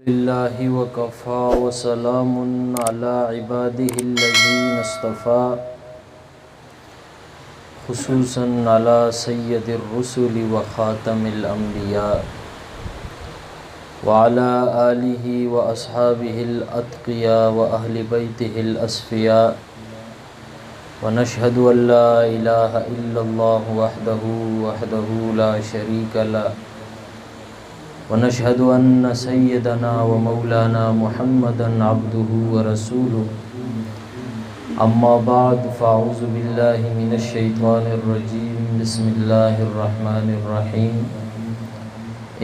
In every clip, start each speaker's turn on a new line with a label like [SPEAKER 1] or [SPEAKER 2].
[SPEAKER 1] लिल्लाहि व कफ़ा व सलामुन अला इबादिहिल्लज़ीना इस्तफ़ा खुसूसन अला सय्यदिर रुसुलि व ख़ातमिल अंबिया व अला आलिहि व अस्हाबिहिल अत्क़िया व अहलि बैतिहिल अस्फ़िया व नशहदु अल्ला इलाहा इल्लल्लाहु वहदहु ला शरीका लह व नशहदु अन्न सय्यदना व मौलाना मुहम्मदन अब्दुहु व रसूलुहु अम्मा बाद फ़अऊज़ु बिल्लाहि मिनश शैतानिर रजीम बिस्मिल्लाहिर रहमानिर रहीम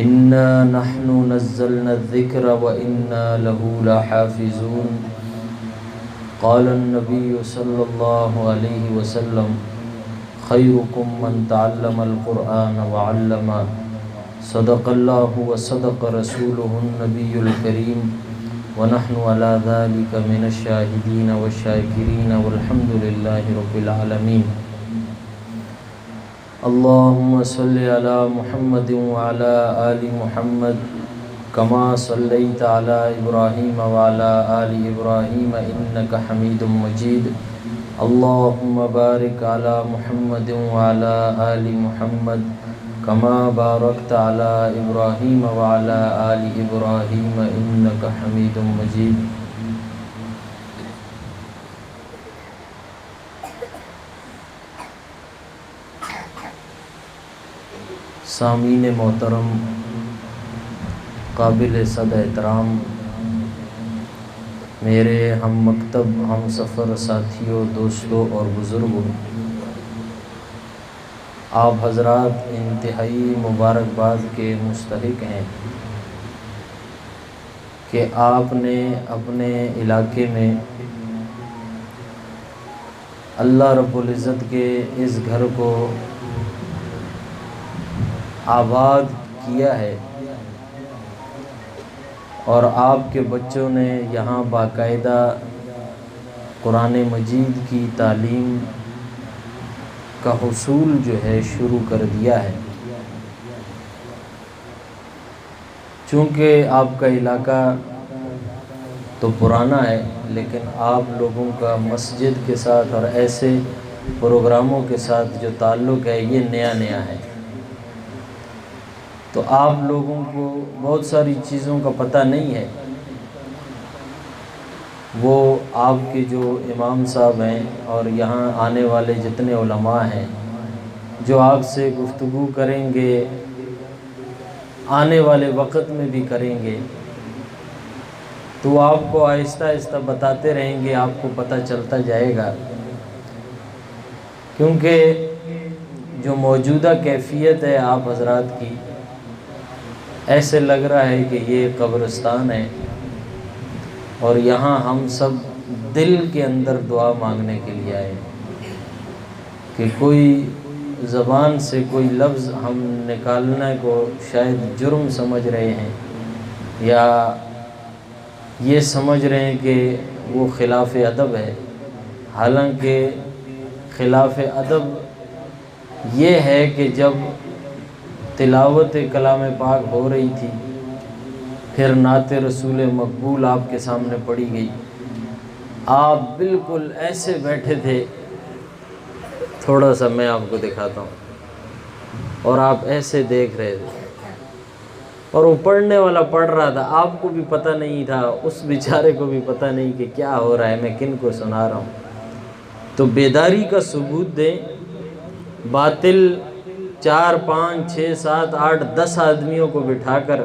[SPEAKER 1] इन्ना नहनु नज़्ज़लना ज़िक्र व इन्ना लहु लहाफ़िज़ून क़ालन नबिय्यु सल्लल्लाहु अलैहि वसल्लम खैरुकुम मन तअल्लमल क़ुरआन व अल्लमा सदक़ल्लाहु व सदक़ रसूलुहुन नबियुल करीम व नहनु अला ज़ालिका मिनश शाहिदीन व शाकिरीन वल्हम्दुलिल्लाहि रब्बिल आलमीन। अल्लाहुम्मा सल्लि अला मुहम्मदिन व अला आलि मुहम्मद कमा सल्लैता अला इब्राहीम व अला आलि इब्राहीम इन्नका हमीदुम मजीद। अल्लाहुम्मा बारिक अला मुहम्मदिन व अला आलि मुहम्मद कमा बारकता अला इब्राहीम व अला आलि इब्राहीम इन्नका हमीदुम मजीद। सामीन मोहतरम, काबिल सद एहतराम, मेरे हम मकतब हम सफ़र साथियों, दोस्तों और बुज़ुर्गों, आप हज़रात इंतहाई मुबारकबाद के मुस्तहिक हैं कि आपने अपने इलाके में अल्लाह रब्बुल इज़्ज़त के इस घर को आबाद किया है और आपके बच्चों ने यहाँ बाकायदा कुरान मजीद की तालीम का हुसूल जो है शुरू कर दिया है। चूँकि आपका इलाका तो पुराना है, लेकिन आप लोगों का मस्जिद के साथ और ऐसे प्रोग्रामों के साथ जो ताल्लुक़ है ये नया नया है। तो आप लोगों को बहुत सारी चीज़ों का पता नहीं है। वो आपके जो इमाम साहब हैं और यहाँ आने वाले जितने उलमा हैं जो आपसे गुफ्तगू करेंगे, आने वाले वक़्त में भी करेंगे, तो आपको आहिस्ता आहिस्ता बताते रहेंगे, आपको पता चलता जाएगा। क्योंकि जो मौजूदा कैफियत है आप हज़रात की, ऐसे लग रहा है कि ये कब्रिस्तान है और यहाँ हम सब दिल के अंदर दुआ मांगने के लिए आए कि कोई ज़बान से कोई लफ्ज़ हम निकालने को शायद जुर्म समझ रहे हैं या ये समझ रहे हैं कि वो खिलाफ़ अदब है। हालांकि खिलाफ़ अदब ये है कि जब तिलावत कलाम पाक हो रही थी, फिर नाते रसूल मकबूल आपके सामने पड़ी गई, आप बिल्कुल ऐसे बैठे थे, थोड़ा सा मैं आपको दिखाता हूँ, और आप ऐसे देख रहे थे और वो पढ़ने वाला पढ़ रहा था, आपको भी पता नहीं था, उस बेचारे को भी पता नहीं कि क्या हो रहा है, मैं किन को सुना रहा हूँ। तो बेदारी का सबूत दें। बातिल 4, 5, 6, 7, 8, 10 आदमियों को बिठाकर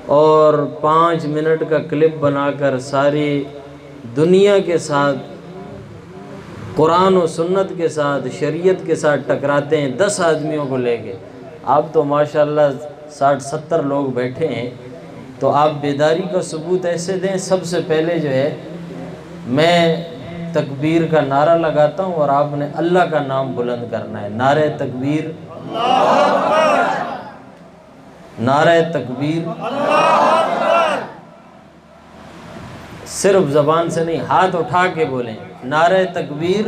[SPEAKER 1] और 5 मिनट का क्लिप बनाकर सारी दुनिया के साथ, कुरान और सुन्नत के साथ, शरीयत के साथ टकराते हैं 10 आदमियों को लेके। आप तो माशाल्लाह 60-70 लोग बैठे हैं, तो आप बेदारी का सबूत ऐसे दें। सबसे पहले जो है मैं तकबीर का नारा लगाता हूँ और आपने अल्लाह का नाम बुलंद करना है। नारे तकबीर, नारे तकबीर, सिर्फ ज़बान से नहीं, हाथ उठा के बोलें नारे तकबीर।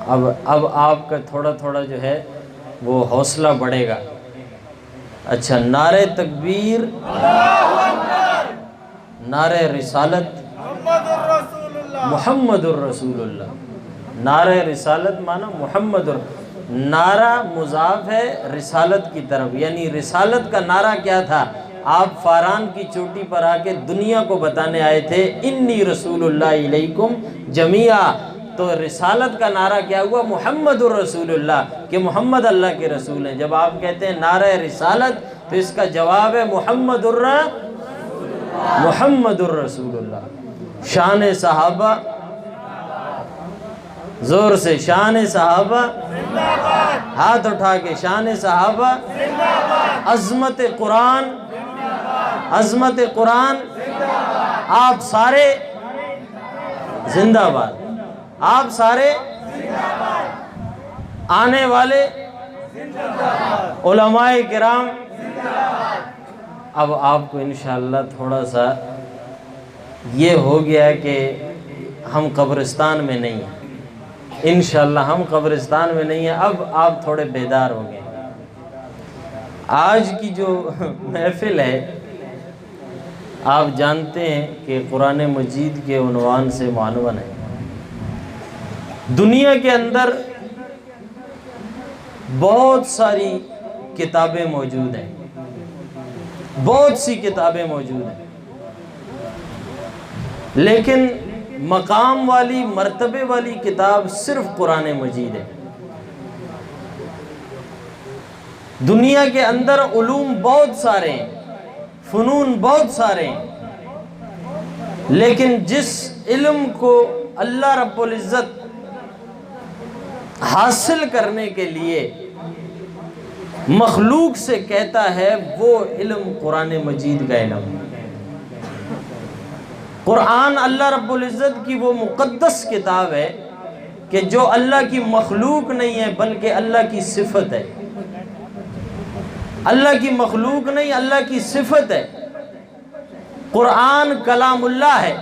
[SPEAKER 1] अब आपका थोड़ा थोड़ा जो है वो हौसला बढ़ेगा। अच्छा, नारे तकबीर, नारे रिसालत, मुहम्मदुर रसूलुल्लाह। नारे रिसालत माना मुहम्मदुर, नारा मुजाफ है रिसालत की तरफ, यानी रिसालत का नारा क्या था? आप फारान की चोटी पर आके दुनिया को बताने आए थे, इन्नी रसूलुल्लाह इलैकुम जमिया। तो रिसालत का नारा क्या हुआ? मुहम्मदुर रसूलुल्लाह, कि मोहम्मद अल्लाह के रसूल हैं। जब आप कहते हैं नारा रिसालत, तो इसका जवाब है मुहम्मदुर रसूलुल्लाह। शान सहाबा, जोर से शान सहाबा, हाथ उठा के शान सहाबा, अजमत कुरान, अजमत कुरान, आप सारे जिंदाबाद, आप सारे आने वाले उलमाए किराम। अब आपको इंशाअल्लाह थोड़ा सा ये हो गया कि हम कब्रिस्तान में नहीं हैं। इंशाअल्लाह हम कब्रिस्तान में नहीं हैं। अब आप थोड़े बेदार हो गए। आज की जो महफिल है, आप जानते हैं कि कुरान मजीद के उन्वान से मानवन है। दुनिया के अंदर बहुत सारी किताबें मौजूद हैं, बहुत सी किताबें मौजूद हैं, लेकिन मकाम वाली, मर्तबे वाली किताब सिर्फ कुरान मजीद है। दुनिया के अंदर उलूम बहुत सारे हैं, फ़नून बहुत सारे हैं, लेकिन जिस इल्म को अल्लाह रब्बुल इज़्ज़त हासिल करने के लिए मखलूक से कहता है, वो इल्म कुरान मजीद का इल्म। कुरान अल्लाह रब्बुल इज़्ज़त की वो मुक़द्दस किताब है कि जो अल्लाह की मखलूक नहीं है, बल्कि अल्लाह की सिफत है। अल्लाह की मखलूक नहीं, अल्लाह की सिफत है। कुरान कलामुल्लाह है।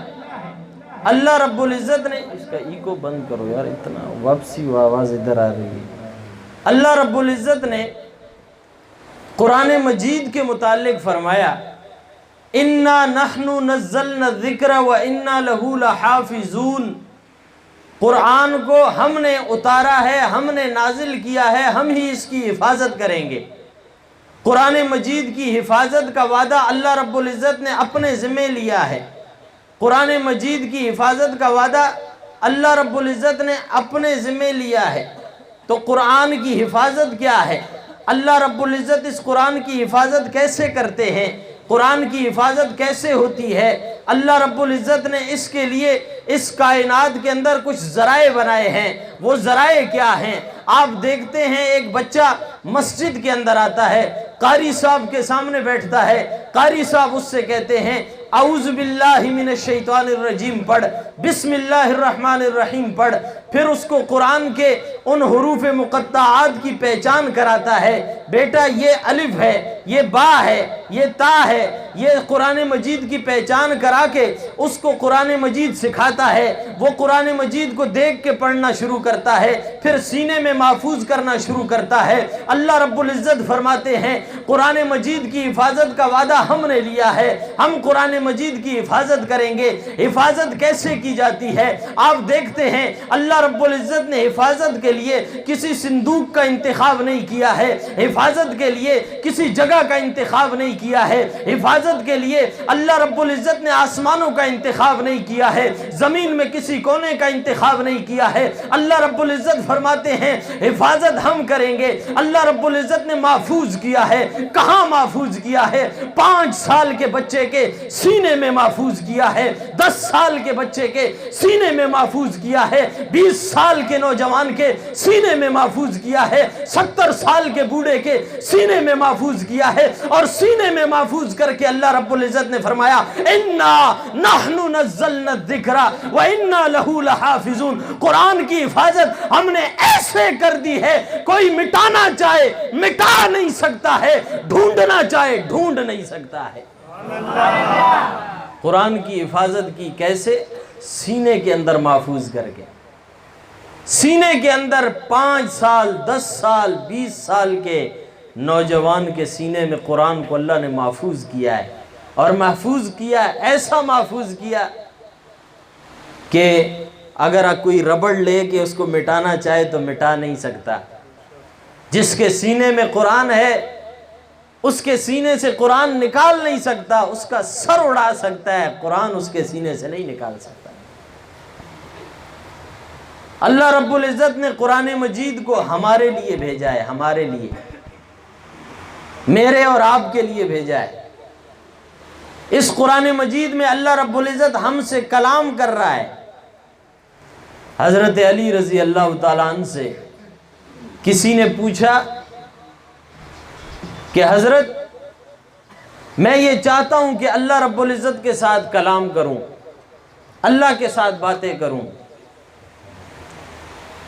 [SPEAKER 1] अल्लाह रब्बुल इज़्ज़त ने, इसका इको बंद करो यार, इतना वापसी आवाज़ इधर आ रही है। अल्लाह रब्बुल इज़्ज़त ने कुरान मजीद के मुताल्लिक फरमाया, इन्ना नहनु नज़्ज़लना ज़िक्र व इन्ना लहू लहाफ़िज़ून। कुरान को हमने उतारा है, हमने नाजिल किया है, हम ही इसकी हिफाजत करेंगे। कुरान मजीद की हिफाजत का वादा अल्लाह रब्बुल इज़्ज़त ने अपने ज़िम्मे लिया है। कुरान मजीद की हिफाजत का वादा अल्लाह रब्बुल इज़्ज़त ने अपने ज़िम्मे लिया है। तो कुरान की हिफाजत क्या है? अल्लाह रब्बुल इज़्ज़त इस कुरान की हिफाजत कैसे करते हैं? कुरान की हिफाजत कैसे होती है? अल्लाह रब्बुल इज़्ज़त ने इसके लिए इस कायनात के अंदर कुछ ज़राए बनाए हैं। वो ज़राए क्या हैं? आप देखते हैं, एक बच्चा मस्जिद के अंदर आता है, कारी साहब के सामने बैठता है, कारी साहब उससे कहते हैं औज़ु बिल्लाहि मिनश शैतानिर रजीम पढ़, बिस्मिल्लाहिर रहमानिर रहीम पढ़। फिर उसको कुरान के उन हुरूफ मुक़त्तआत की पहचान कराता है। बेटा ये अलिफ है, ये बा है, ये ता है, ये कुरान मजीद की पहचान करा के उसको कुरान मजीद सिखाता है। वो कुरान मजीद को देख के पढ़ना शुरू करता है, फिर सीने में महफूज करना शुरू करता है। अल्लाह रब्बुल इज़्ज़त फरमाते हैं, कुरान मजीद की हिफाजत का वादा हमने लिया है, हम कुरान मजीद की हिफाजत करेंगे। हिफाजत कैसे की जाती है? आप देखते हैं, अल्लाह रब्बुल इज़्ज़त ने हिफाजत के लिए किसी सिंदूक का इंतखाब नहीं किया है, हिफाजत के लिए किसी जगह का इंतखाब नहीं किया है, हिफाजत के लिए अल्लाह रब्बुल इज़्ज़त ने आसमानों का इंतखाब नहीं किया है, ज़मीन में किसी कोने का इंतखाब नहीं किया है। अल्लाह रब्बुल इज़्ज़त फरमाते हैं, हिफाजत हम करेंगे। अल्लाह रब्बुल इज़्ज़त ने महफूज किया है। कहाँ महफूज किया है? 5 साल के बच्चे के सीने में महफूज किया है, 10 साल के बच्चे के सीने में महफूज किया है, 20 साल के नौजवान के सीने में महफूज किया है, 70 साल के बूढ़े के सीने में महफूज किया है। और सीने में महफूज करके अल्लाह रब्बुल इज़्ज़त ने फरमाया, इन्ना नहनु नज़्ज़लना ज़िक्रा व इन्ना लहू लहाफ़िज़ून। कुरान की हिफाजत हमने ऐसे कर दी है, कोई मिटाना चाहे मिटा नहीं सकता है, ढूंढना चाहे ढूंढ नहीं सकता है। कुरान की हिफाजत की कैसे? सीने के अंदर महफूज करके। सीने के अंदर 5 साल, 10 साल, 20 साल के नौजवान के सीने में कुरान को अल्लाह ने महफूज किया है, और महफूज किया, ऐसा महफूज किया कि अगर कोई रबड़ लेके उसको मिटाना चाहे तो मिटा नहीं सकता। जिसके सीने में कुरान है उसके सीने से कुरान निकाल नहीं सकता, उसका सर उड़ा सकता है, कुरान उसके सीने से नहीं निकाल सकता। अल्लाह रब्बुल इज़्ज़त ने कुरान मजीद को हमारे लिए भेजा है, हमारे लिए, मेरे और आपके लिए भेजा है। इस कुरान मजीद में अल्लाह रब्बुल इज़्ज़त हमसे कलाम कर रहा है। हज़रत अली रज़ी अल्लाह ताला अन्हु से किसी ने पूछा कि हज़रत, मैं ये चाहता हूँ कि अल्लाह रब्बुल इज़्ज़त के साथ कलाम करूँ, अल्लाह के साथ बातें करूँ,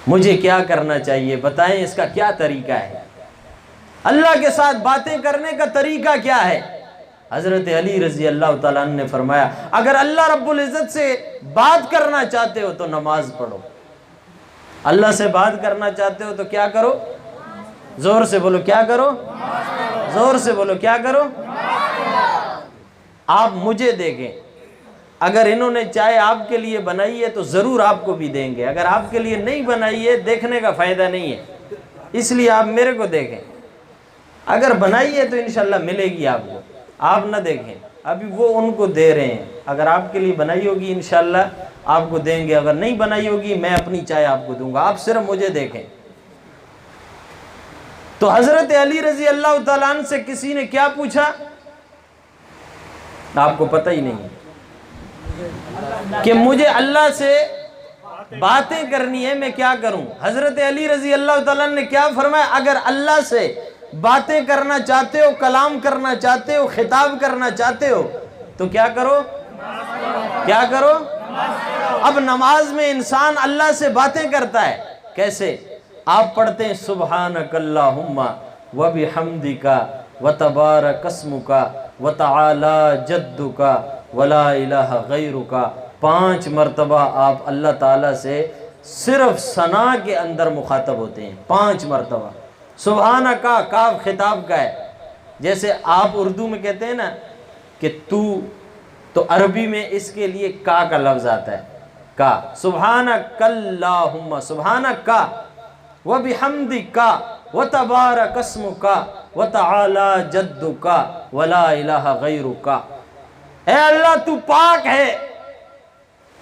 [SPEAKER 1] मुझे क्या करना चाहिए, बताएं इसका क्या तरीका है, अल्लाह के साथ बातें करने का तरीका क्या है। हज़रत अली रज़ी अल्लाह ताला अन्हु ने फरमाया, अगर अल्लाह रब्बुल इज़्ज़त से बात करना चाहते हो तो नमाज पढ़ो, अल्लाह से बात करना चाहते हो तो क्या करो, जोर से बोलो क्या करो, जोर से बोलो क्या करो। आप मुझे देखें, अगर इन्होंने चाय आपके लिए बनाई है तो ज़रूर आपको भी देंगे, अगर आपके लिए नहीं बनाई है देखने का फ़ायदा नहीं है, इसलिए आप मेरे को देखें। अगर बनाई है तो इंशाल्लाह मिलेगी आपको, आप ना देखें, अभी वो उनको दे रहे हैं, अगर आपके लिए बनाई होगी इंशाल्लाह आपको देंगे, अगर नहीं बनाई होगी मैं अपनी चाय आपको दूंगा, आप सिर्फ मुझे देखें। तो हज़रत अली रज़ी अल्लाह ताला अन्हु से किसी ने क्या पूछा, आपको पता ही नहीं कि मुझे अल्लाह से बातें करनी है, मैं क्या करूं। हज़रत अली रज़ी अल्लाह ताला अन्हु ने क्या फरमाया, अगर अल्लाह से बातें करना चाहते हो, कलाम करना चाहते हो, खिताब करना चाहते हो तो क्या करो, क्या करो। अब नमाज में इंसान अल्लाह से बातें करता है, कैसे? आप पढ़ते हैं सुब्हानकल्लाहुम्मा व बिहम्दिका व तबारक अस्मुका व तआला जद्दुका व ला इलाहा गैरुका। 5 मरतबा आप अल्लाह ताला से सिर्फ सना के अंदर मुखातब होते हैं, 5 मरतबा। सुबहाना का काफ खिताब का है, जैसे आप उर्दू में कहते हैं ना कि तू, तो अरबी में इसके लिए का लफ्ज़ आता है, का। सुब्हानकल्लाहुम्मा, सुब्हानका व बिहम्दिका व तबारक अस्मुका व तआला जद्दुका व ला इलाहा गैरुका। ऐ अल्लाह तू पाक है,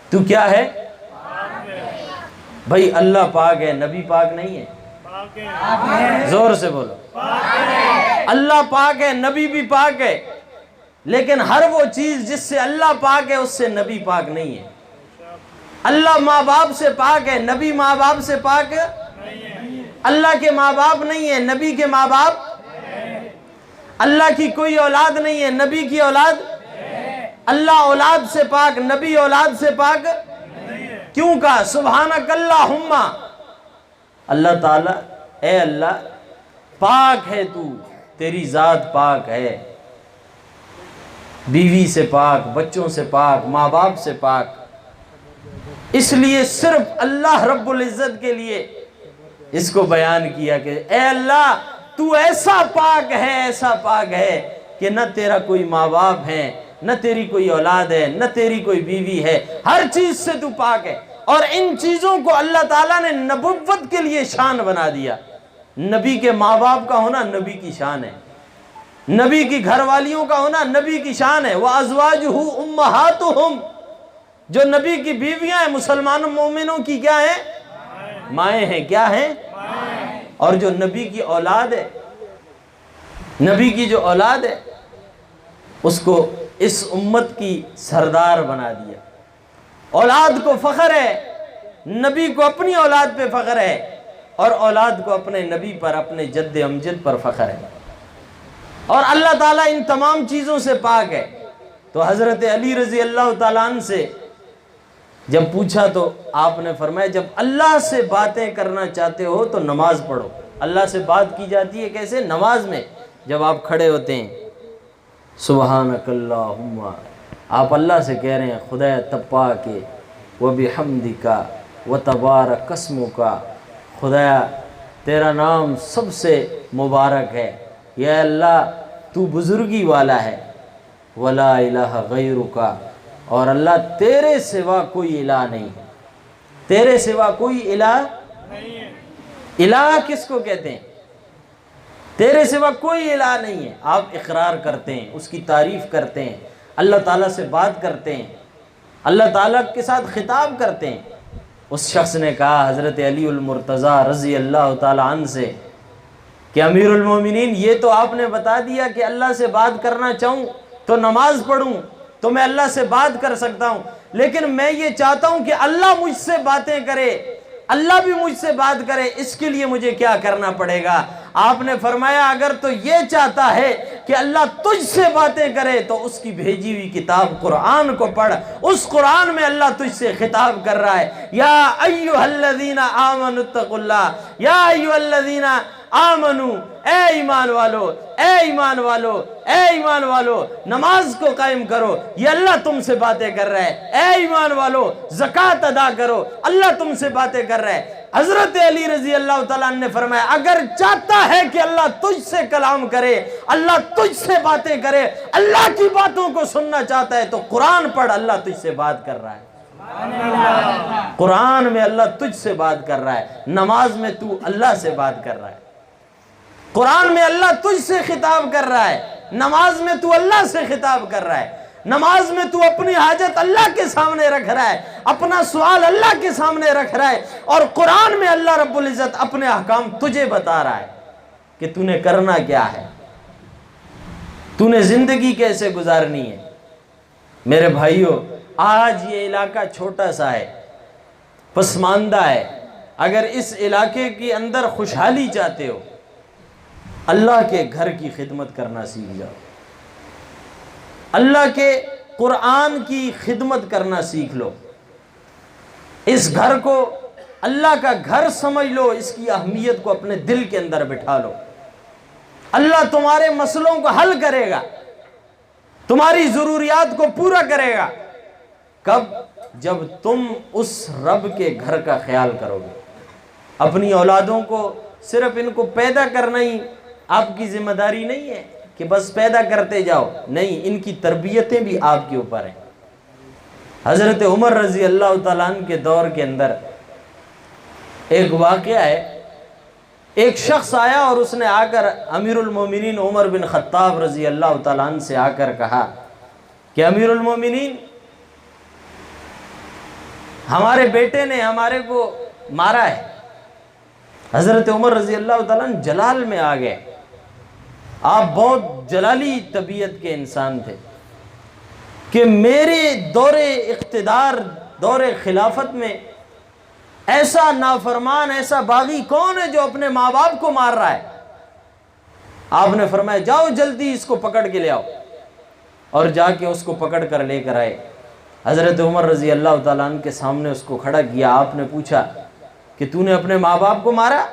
[SPEAKER 1] तू क्या है भाई? अल्लाह पाक है, नबी पाक नहीं है, जोर से बोलो। अल्लाह पाक है, नबी भी पाक है, लेकिन हर वो चीज जिससे अल्लाह पाक है उससे नबी पाक नहीं है। अल्लाह माँ बाप से पाक है, नबी माँ बाप से पाक है। अल्लाह के माँ बाप नहीं है, नबी के माँ बाप। अल्लाह की कोई औलाद नहीं है, नबी की औलाद। अल्लाह औलाद से पाक, नबी औलाद से पाक क्यों कहा? सुब्हानकल्लाहुम्मा, अल्लाह ताला, ए अल्लाह पाक है तू, तेरी ज़ात पाक है, बीवी से पाक, बच्चों से पाक, माँ बाप से पाक। इसलिए सिर्फ अल्लाह रब्बुल इज़्ज़त के लिए इसको बयान किया कि ए अल्लाह तू ऐसा पाक है, ऐसा पाक है कि न तेरा कोई माँ बाप है, न तेरी कोई औलाद है, न तेरी कोई बीवी है, हर चीज से तू पाक है। और इन चीजों को अल्लाह ताला ने नबुव्वत के लिए शान बना दिया। नबी के माँ बाप का होना नबी की शान है, नबी की घरवालियों का होना नबी की शान है। वह अज़वाजुहु उम्महातुहुम, जो नबी की बीवियां हैं, मुसलमानों मोमिनों की क्या है? माएँ हैं, क्या हैं? और जो नबी की औलाद है, नबी की जो औलाद है उसको इस उम्मत की सरदार बना दिया। औलाद को फ़ख्र है, नबी को अपनी औलाद पे फ़ख्र है, और औलाद को अपने नबी पर, अपने जद्द अमजद पर फ़ख्र है। और अल्लाह ताला इन तमाम चीज़ों से पाक है। तो हज़रत अली रज़ी अल्लाह ताला अन्हु से जब पूछा तो आपने फरमाया, जब अल्लाह से बातें करना चाहते हो तो नमाज पढ़ो। अल्लाह से बात की जाती है कैसे? नमाज में, जब आप खड़े होते हैं सुब्हानकल्लाहुम्मा, आप अल्लाह से कह रहे हैं खुदा तब्बा के व बिहम्दिका व तबारक अस्मुका, खुदा तेरा नाम सबसे मुबारक है, या अल्लाह तू बुजुर्गी वाला है, वला इलाहा गैरुका, और अल्लाह तेरे सिवा कोई इलाह नहीं है, तेरे सिवा कोई इलाह नहीं है। इलाह किसको कहते हैं? तेरे सिवा कोई इलाह नहीं है। आप इकरार करते हैं, उसकी तारीफ करते हैं, अल्लाह ताला से बात करते हैं, अल्लाह ताला के साथ खिताब करते हैं। उस शख्स ने कहा हज़रत अली उल मुर्तज़ा रज़ी अल्लाह ताला अन्हु से कि अमीरुल मोमिनीन, ये तो आपने बता दिया कि अल्लाह से बात करना चाहूँ तो नमाज पढ़ूँ तो मैं अल्लाह से बात कर सकता हूँ, लेकिन मैं ये चाहता हूँ कि अल्लाह मुझसे बातें करे, अल्लाह भी मुझसे बात करे, इसके लिए मुझे क्या करना पड़ेगा? आपने फरमाया अगर तो ये चाहता है कि अल्लाह तुझसे बातें करे तो उसकी भेजी हुई किताब कुरान को पढ़। उस कुरान में अल्लाह तुझसे खिताब कर रहा है, या अय्युहल्लज़ीना आमनुत्तकुल्लाह, या अय्युहल्लज़ीना आमनु, ए ईमान वालो, ए ईमान वालो, ए ईमान वालो, नमाज को कायम करो, ये अल्लाह तुमसे बातें कर रहा है। ए ईमान वालो, ज़कात अदा करो, अल्लाह तुमसे बातें कर रहा है। हजरत अली रजी अल्लाह तआला ने फरमाया अगर चाहता है कि अल्लाह तुझसे कलाम करे, अल्लाह तुझसे बातें करे, अल्लाह की बातों को सुनना चाहता है तो कुरान पढ़, अल्लाह तुझसे बात कर रहा है। कुरान में अल्लाह तुझसे बात कर रहा है, नमाज में तू अल्लाह से बात कर रहा है। कुरान में अल्लाह तुझसे खिताब कर रहा है, नमाज में तू अल्लाह से खिताब कर रहा है। नमाज में तू अपनी हाजत अल्लाह के सामने रख रहा है, अपना सवाल अल्लाह के सामने रख रहा है, और कुरान में अल्लाह रब्बुल इज्जत अपने अहकाम तुझे बता रहा है कि तूने करना क्या है, तूने जिंदगी कैसे गुजारनी है। मेरे भाइयों, आज ये इलाका छोटा सा है, पसमानदा है, अगर इस इलाके के अंदर खुशहाली चाहते हो, अल्लाह के घर की खिदमत करना सीख जाओ, अल्लाह के कुरान की खिदमत करना सीख लो, इस घर को अल्लाह का घर समझ लो, इसकी अहमियत को अपने दिल के अंदर बिठा लो। अल्लाह तुम्हारे मसलों को हल करेगा, तुम्हारी ज़रूरियात को पूरा करेगा। कब? जब तुम उस रब के घर का ख्याल करोगे। अपनी औलादों को सिर्फ इनको पैदा करना ही आपकी जिम्मेदारी नहीं है कि बस पैदा करते जाओ, नहीं, इनकी तरबियतें भी आपके ऊपर हैं। हज़रत उमर रज़ी अल्लाह तआला अन्हु के दौर के अंदर एक वाक़या है, एक शख्स आया और उसने आकर अमीरुल मोमिनीन उमर बिन खत्ताब रज़ी अल्लाह तआला अन्हु से आकर कहा कि अमीरुल मोमिनीन, हमारे बेटे ने हमारे को मारा है। हज़रत उमर रज़ी अल्लाह तआला अन्हु जलाल में आ गए। आप बहुत जलाली तबीयत के इंसान थे कि मेरे दौरे इख्तिदार, दौरे खिलाफत में ऐसा नाफरमान, ऐसा बागी कौन है जो अपने माँ बाप को मार रहा है? आपने फरमाया जाओ जल्दी इसको पकड़ के ले आओ, और जाके उसको पकड़ कर लेकर आए। हज़रत उमर रज़ी अल्लाह तआला अन्हु के सामने उसको खड़ा किया। आपने पूछा कि तूने अपने माँ बाप को मारा?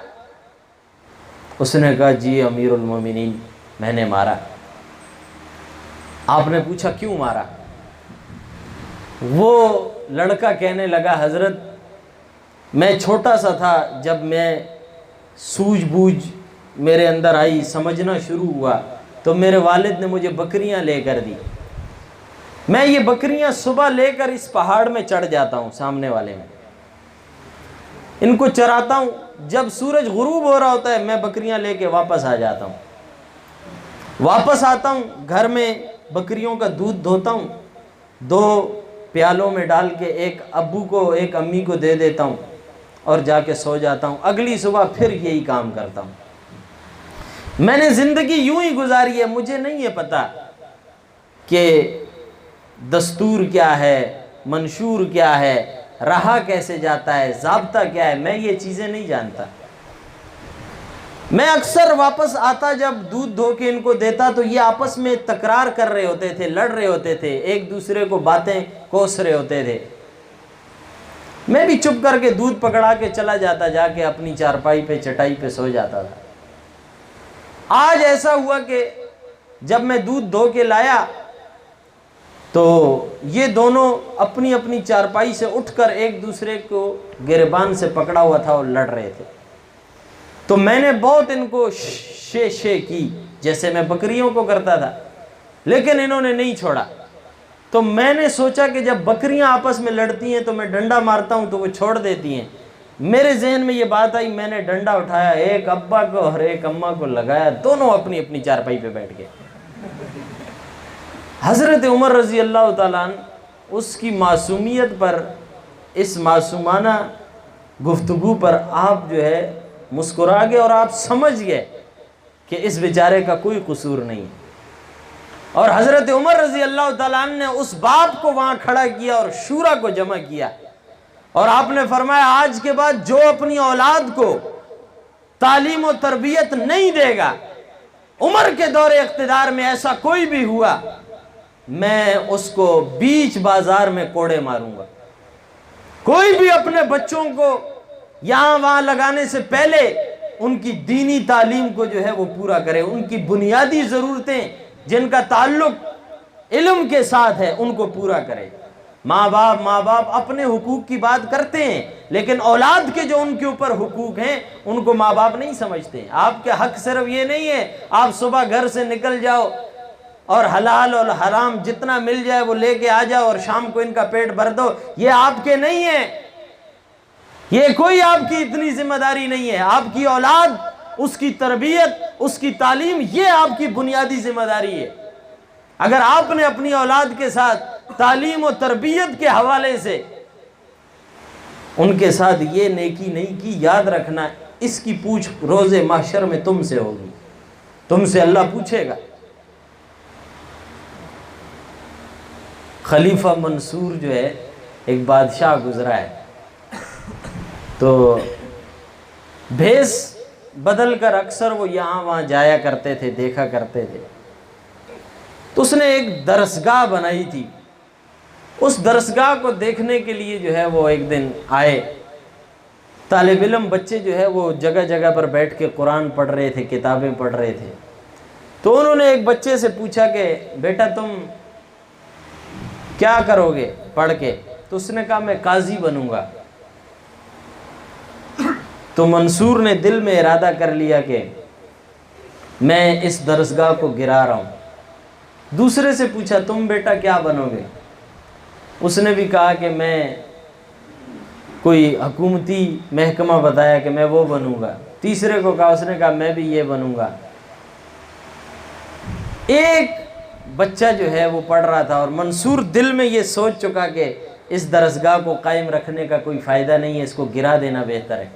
[SPEAKER 1] उसने कहा जी अमीरुल मोमिनीन, मैंने मारा। आपने पूछा क्यों मारा? वो लड़का कहने लगा हज़रत, मैं छोटा सा था, जब मैं सूझबूझ मेरे अंदर आई, समझना शुरू हुआ, तो मेरे वालिद ने मुझे बकरियां लेकर दी। मैं ये बकरियां सुबह लेकर इस पहाड़ में चढ़ जाता हूँ, सामने वाले में इनको चराता हूँ। जब सूरज गुरूब हो रहा होता है मैं बकरियां लेके वापस आ जाता हूँ। वापस आता हूँ, घर में बकरियों का दूध धोता हूँ, 2 प्यालों में डाल के एक अब्बू को एक अम्मी को दे देता हूँ और जाके सो जाता हूँ। अगली सुबह फिर यही काम करता हूँ। मैंने ज़िंदगी यूं ही गुजारी है। मुझे नहीं है पता कि दस्तूर क्या है, मंशूर क्या है, रहा कैसे जाता है, ज़ाब्ता क्या है, मैं ये चीज़ें नहीं जानता। मैं अक्सर वापस आता, जब दूध धो के इनको देता तो ये आपस में तकरार कर रहे होते थे, लड़ रहे होते थे, एक दूसरे को बातें कोस रहे होते थे। मैं भी चुप करके दूध पकड़ा के चला जाता, जाके अपनी चारपाई पे, चटाई पे सो जाता था। आज ऐसा हुआ कि जब मैं दूध धो के लाया तो ये दोनों अपनी अपनी चारपाई से उठकर एक दूसरे को गिरबान से पकड़ा हुआ था और लड़ रहे थे। तो मैंने बहुत इनको शे की जैसे मैं बकरियों को करता था, लेकिन इन्होंने नहीं छोड़ा। तो मैंने सोचा कि जब बकरियां आपस में लड़ती हैं तो मैं डंडा मारता हूं तो वो छोड़ देती हैं। मेरे जहन में ये बात आई, मैंने डंडा उठाया, एक अब्बा को और एक अम्मा को लगाया, दोनों अपनी अपनी चारपाई पे बैठ गए। हज़रत उमर रज़ी अल्लाह ताला अन्हु उसकी मासूमियत पर, इस मासूमाना गुफ्तगू पर आप जो है मुस्कुरा गए और आप समझ गए कि इस बेचारे का कोई कसूर नहीं। और हज़रत उमर रज़ी अल्लाह ताला अन्हु ने उस बाप को वहाँ खड़ा किया और शूरा को जमा किया और आपने फरमाया, आज के बाद जो अपनी औलाद को तालीम और तरबियत नहीं देगा, उमर के दौरे इख्तिदार में ऐसा कोई भी हुआ, मैं उसको बीच बाजार में कोड़े मारूंगा। कोई भी अपने बच्चों को यहां वहां लगाने से पहले उनकी दीनी तालीम को जो है वो पूरा करे, उनकी बुनियादी जरूरतें जिनका ताल्लुक इल्म के साथ है उनको पूरा करे। माँ बाप अपने हुकूक की बात करते हैं, लेकिन औलाद के जो उनके ऊपर हुकूक हैं उनको माँ बाप नहीं समझते। आपके हक सिर्फ ये नहीं है आप सुबह घर से निकल जाओ और हलाल और हराम जितना मिल जाए वो लेके आ जाओ और शाम को इनका पेट भर दो, ये आपके नहीं है, ये कोई आपकी इतनी जिम्मेदारी नहीं है। आपकी औलाद, उसकी तरबियत, उसकी तालीम, ये आपकी बुनियादी जिम्मेदारी है। अगर आपने अपनी औलाद के साथ तालीम और तरबियत के हवाले से उनके साथ ये नेकी नहीं की, याद रखना इसकी पूछ रोज़े महशर में तुमसे होगी, तुमसे अल्लाह पूछेगा। खलीफा मंसूर जो है एक बादशाह गुजरा है, तो भेस बदल कर अक्सर वो यहाँ वहाँ जाया करते थे, देखा करते थे। तो उसने एक दरसगाह बनाई थी, उस दरसगाह को देखने के लिए जो है वो एक दिन आए। तालिब इल्म बच्चे जो है वो जगह जगह पर बैठ के कुरान पढ़ रहे थे, किताबें पढ़ रहे थे। तो उन्होंने एक बच्चे से पूछा कि बेटा तुम क्या करोगे पढ़ के? तो उसने कहा मैं काजी बनूंगा। तो मंसूर ने दिल में इरादा कर लिया कि मैं इस दरसगाह को गिरा रहा हूं। दूसरे से पूछा तुम बेटा क्या बनोगे? उसने भी कहा कि मैं कोई हुकूमती महकमा बताया कि मैं वो बनूंगा। तीसरे को कहा, उसने कहा मैं भी ये बनूंगा। एक बच्चा जो है वो पढ़ रहा था और मंसूर दिल में ये सोच चुका कि इस दरसगाह को कायम रखने का कोई फ़ायदा नहीं है, इसको गिरा देना बेहतर है।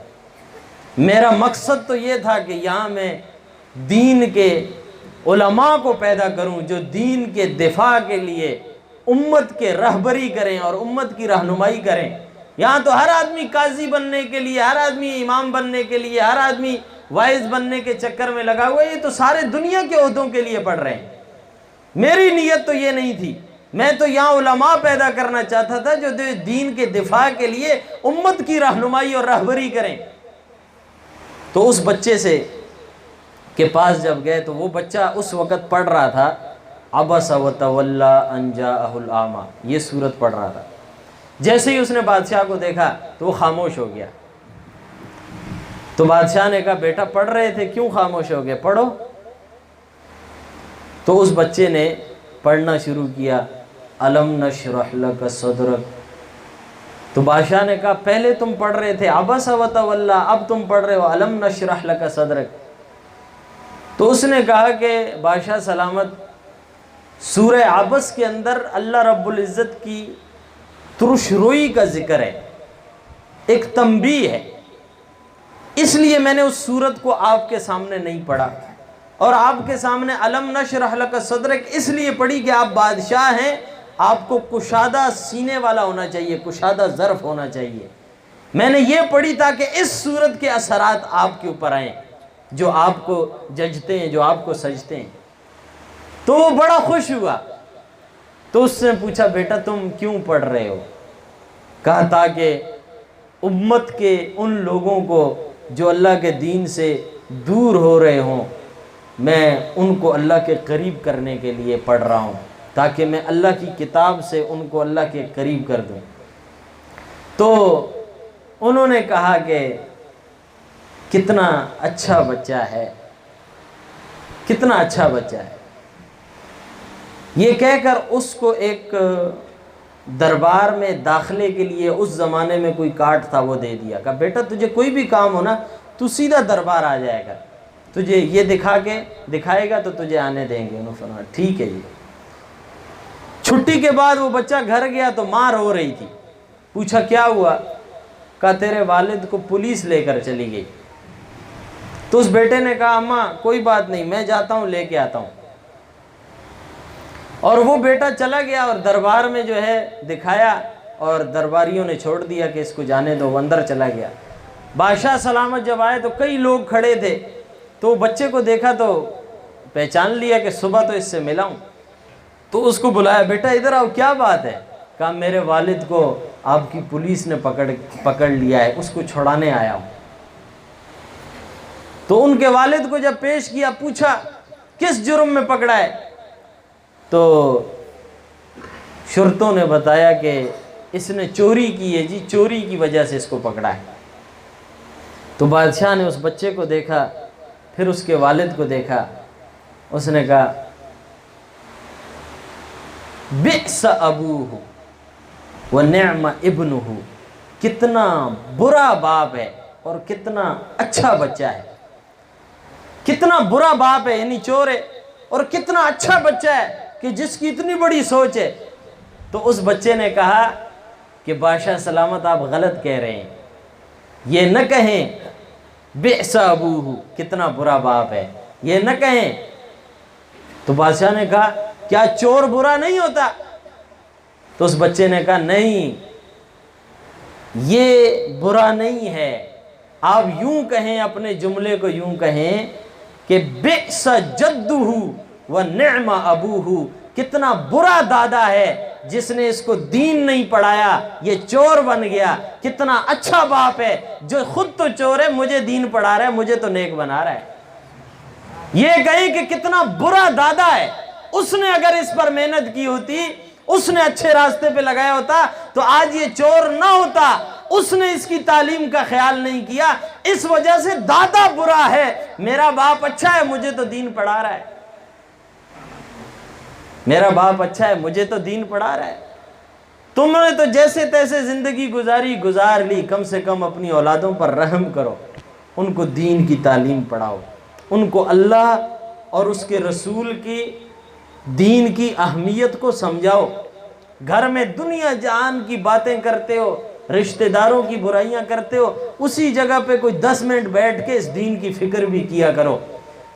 [SPEAKER 1] मेरा मकसद तो ये था कि यहाँ मैं दीन के उलमा को पैदा करूँ जो दीन के दिफा के लिए उम्मत के रहबरी करें और उम्मत की रहनुमाई करें। यहाँ तो हर आदमी काजी बनने के लिए, हर आदमी इमाम बनने के लिए, हर आदमी वाइज बनने के चक्कर में लगा हुआ है। ये तो सारे दुनिया के ओहदों के लिए पढ़ रहे हैं। मेरी नीयत तो ये नहीं थी, मैं तो यहाँ उलमा पैदा करना चाहता था जो दीन के दिफा के लिए उम्मत की रहनुमाई और रहबरी करें। तो उस बच्चे से के पास जब गए तो वो बच्चा उस वक़्त पढ़ रहा था अबसा व तवल्ला अन जाअहुल आमा, ये सूरत पढ़ रहा था। जैसे ही उसने बादशाह को देखा तो वो खामोश हो गया। तो बादशाह ने कहा बेटा पढ़ रहे थे क्यों खामोश हो गए, पढ़ो। तो उस बच्चे ने पढ़ना शुरू किया, अलम नशरह लक सदरक। तो बादशाह ने कहा पहले तुम पढ़ रहे थे अबसा व तवल्ला, अब तुम पढ़ रहे हो अलम नशरह लक सदरक। तो उसने कहा कि बादशाह सलामत, सूरह अबस के अंदर अल्लाह रब्बुल इज़्ज़त की तुरुशरोई का जिक्र है, एक तंबीह है, इसलिए मैंने उस सूरत को आपके सामने नहीं पढ़ा और आपके सामने अलम नशरह लक सदरक इसलिए पढ़ी कि आप बादशाह हैं, आपको कुशादा सीने वाला होना चाहिए, कुशादा ज़र्फ़ होना चाहिए। मैंने ये पढ़ी ताकि इस सूरत के असरात आपके ऊपर आएँ जो आपको जजते हैं, जो आपको सजते हैं। तो वो बड़ा खुश हुआ। तो उसने पूछा बेटा तुम क्यों पढ़ रहे हो? कहा ताकि उम्मत के उन लोगों को जो अल्लाह के दीन से दूर हो रहे हों, मैं उनको अल्लाह के करीब करने के लिए पढ़ रहा हूँ, ताकि मैं अल्लाह की किताब से उनको अल्लाह के करीब कर दूँ। तो उन्होंने कहा कि कितना अच्छा बच्चा है, कितना अच्छा बच्चा है। ये कहकर उसको एक दरबार में दाखिले के लिए, उस ज़माने में कोई कार्ड था वो दे दिया, कहा बेटा तुझे कोई भी काम हो ना तू सीधा दरबार आ जाएगा, तुझे ये दिखाएगा तो तुझे आने देंगे। उन्होंने फरमाया ठीक है जी। छुट्टी के बाद वो बच्चा घर गया तो माँ रो रही थी। पूछा क्या हुआ? कहा तेरे वालिद को पुलिस लेकर चली गई। तो उस बेटे ने कहा अम्मा कोई बात नहीं, मैं जाता हूँ लेके आता हूँ। और वो बेटा चला गया और दरबार में जो है दिखाया और दरबारियों ने छोड़ दिया कि इसको जाने दो, वो अंदर चला गया। बादशाह सलामत जब आए तो कई लोग खड़े थे, तो बच्चे को देखा तो पहचान लिया कि सुबह तो इससे मिला हूँ। तो उसको बुलाया, बेटा इधर आओ, क्या बात है? कहा मेरे वालिद को आपकी पुलिस ने पकड़ लिया है, उसको छुड़ाने आया हूँ। तो उनके वालिद को जब पेश किया, पूछा किस जुर्म में पकड़ा है? तो शुरतों ने बताया कि इसने चोरी की है जी, चोरी की वजह से इसको पकड़ा है। तो बादशाह ने उस बच्चे को देखा, फिर उसके वालिद को देखा, उसने कहा बिअस अबूहु व निअम इब्नुहु, कितना बुरा बाप है और कितना अच्छा बच्चा है। कितना बुरा बाप है यानी चोर है, और कितना अच्छा बच्चा है कि जिसकी इतनी बड़ी सोच है। तो उस बच्चे ने कहा कि बादशाह सलामत आप गलत कह रहे हैं, ये न कहें बिअस अबूहु, कितना बुरा बाप है, ये न कहें। तो बादशाह ने कहा क्या चोर बुरा नहीं होता? तो उस बच्चे ने कहा नहीं, ये बुरा नहीं है, आप यूं कहें, अपने जुमले को यूं कहें कि बिअस जद्दुहु व निअम अबूहु, कितना बुरा दादा है जिसने इसको दीन नहीं पढ़ाया, ये चोर बन गया। कितना अच्छा बाप है जो खुद तो चोर है, मुझे दीन पढ़ा रहा है, मुझे तो नेक बना रहा है। ये कहें कि कितना बुरा दादा है, उसने अगर इस पर मेहनत की होती, उसने अच्छे रास्ते पे लगाया होता तो आज ये चोर ना होता। उसने इसकी तालीम का ख्याल नहीं किया, इस वजह से दादा बुरा है। मेरा बाप अच्छा है, मुझे तो दीन पढ़ा रहा है। मेरा बाप अच्छा है, मुझे तो दीन पढ़ा रहा है। तुमने तो जैसे तैसे जिंदगी गुजार ली, कम से कम अपनी औलादों पर रहम करो, उनको दीन की तालीम पढ़ाओ, उनको अल्लाह और उसके रसूल की दीन की अहमियत को समझाओ। घर में दुनिया जहान की बातें करते हो, रिश्तेदारों की बुराइयां करते हो, उसी जगह पे कोई 10 मिनट बैठ के इस दीन की फिक्र भी किया करो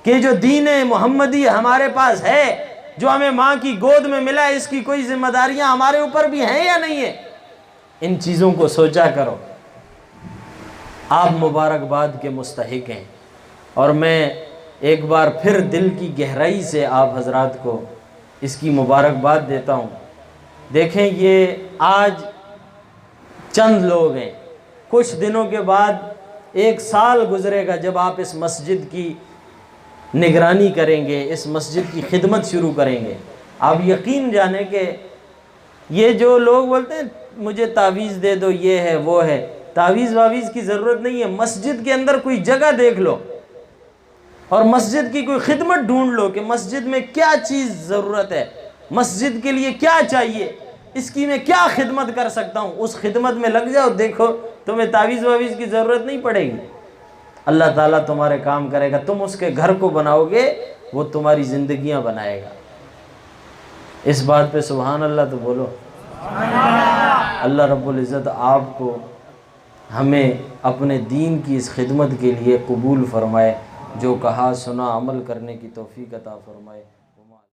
[SPEAKER 1] कि जो दीन मोहम्मदी हमारे पास है, जो हमें माँ की गोद में मिला है, इसकी कोई जिम्मेदारियां हमारे ऊपर भी हैं या नहीं है। इन चीज़ों को सोचा करो। आप मुबारकबाद के मुस्तहिक हैं, और मैं एक बार फिर दिल की गहराई से आप हजरात को इसकी मुबारकबाद देता हूँ। देखें, ये आज चंद लोग हैं, कुछ दिनों के बाद 1 साल गुजरेगा जब आप इस मस्जिद की निगरानी करेंगे, इस मस्जिद की खिदमत शुरू करेंगे। आप यकीन जाने कि ये जो लोग बोलते हैं मुझे तावीज़ दे दो, ये है वो है, तावीज़ वावीज़ की ज़रूरत नहीं है। मस्जिद के अंदर कोई जगह देख लो और मस्जिद की कोई खिदमत ढूंढ लो कि मस्जिद में क्या चीज़ ज़रूरत है, मस्जिद के लिए क्या चाहिए, इसकी मैं क्या खिदमत कर सकता हूँ, उस खिदमत में लग जाओ। देखो तुम्हें तावीज़ वावीज़ की ज़रूरत नहीं पड़ेगी। अल्लाह ताला तुम्हारे काम करेगा, तुम उसके घर को बनाओगे, वो तुम्हारी ज़िंदगियाँ बनाएगा। इस बात पे सुभान अल्लाह तो बोलो। अल्लाह रब्बुल इज़्ज़त आपको हमें अपने दीन की इस खिदमत के लिए कबूल फरमाए, जो कहा सुना अमल करने की तौफीक अता फरमाए।